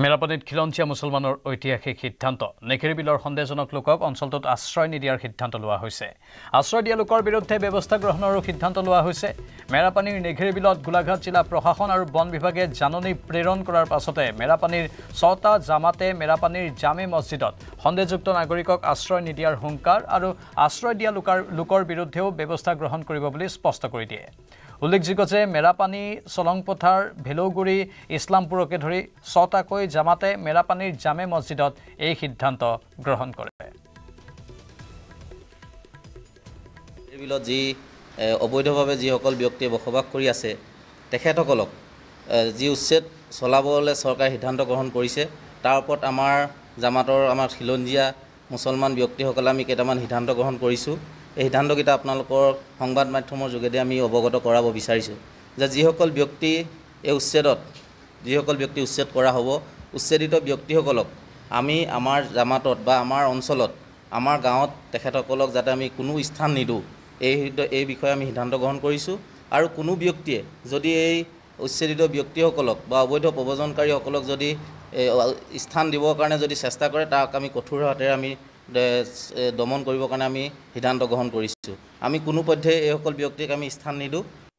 মেৰাপানীত খিলঞ্জীয়া মুছলমানৰ ঐতিহাসিক সিদ্ধান্ত নেঘেৰি বিলৰ সন্দেহজনক লোকক অঞ্চলটোত আশ্ৰয় নিদিয়াৰ সিদ্ধান্ত লোৱা হৈছে। আশ্ৰয় দিয়া লোকৰ বিৰুদ্ধে ব্যৱস্থা গ্ৰহণৰো সিদ্ধান্ত লোৱা হৈছে। মেৰাপানীৰ নেঘেৰি বিলত গোলাঘাট জিলা প্ৰশাসন আৰু বন বিভাগে জাননী প্ৰেৰণ কৰাৰ পাছতে মেৰাপানীৰ 6টা জামাতে মেৰাপানীৰ জামে মছজিদত সন্দেহযুক্ত নাগৰিকক আশ্ৰয় নিদিয়াৰ হুংকাৰ আৰু আশ্ৰয় দিয়া লোকৰ বিৰুদ্ধেও ব্যৱস্থা গ্ৰহণ কৰিব বুলি স্পষ্ট কৰি দিয়ে। উল্লেখযোগ্য যে মেৰাপানী চলংপথাৰ ভেলৌগুৰি ইছলামপুৰকে ধৰি 6টাকৈ জামাতে মেৰাপানীৰ জামে মছজিদত এই সিদ্ধান্ত গ্ৰহণ কৰে। বিলত যি অবৈধভাৱে যিসকল ব্যক্তিয়ে বসবাস কৰি আছে তেখেতসকলক যি উচ্ছেদ চলাবলৈ চৰকাৰে সিদ্ধান্ত গ্ৰহণ কৰিছে তাৰ ওপৰত আমাৰ জামাতৰ আমাৰ খিলঞ্জীয়া মুছলমান ব্যক্তিসকলে আমি কেইটামান সিদ্ধান্ত গ্ৰহণ কৰিছোঁ। এই সিদ্ধান্তকেইটা আপোনালোকৰ সংবাদ মাধ্যমৰ যোগেদি আমি অৱগত কৰাব বিচাৰিছোঁ যে যিসকল ব্যক্তি এই যিসকল ব্যক্তি উচ্ছেদ কৰা হ'ব উচ্ছেদিত ব্যক্তিসকলক আমি আমাৰ জামাতত বা আমাৰ অঞ্চলত আমাৰ গাঁৱত তেখেতসকলক যাতে আমি কোনো স্থান নিদিওঁ এই বিষয়ে আমি সিদ্ধান্ত গ্ৰহণ কৰিছোঁ। আৰু কোনো ব্যক্তিয়ে যদি এই উচ্ছেদিত ব্যক্তিসকলক বা অবৈধ প্ৰব্ৰজনকাৰীসকলক যদি স্থান দিবৰ কাৰণে যদি চেষ্টা কৰে তাক আমি কঠোৰ হাতেৰে আমি দমন কৰিবৰ কাৰণে আমি সিদ্ধান্ত গ্ৰহণ কৰিছোঁ। আমি কোনো পধ্যে এইসকল ব্যক্তিক আমি স্থান নিদিওঁ।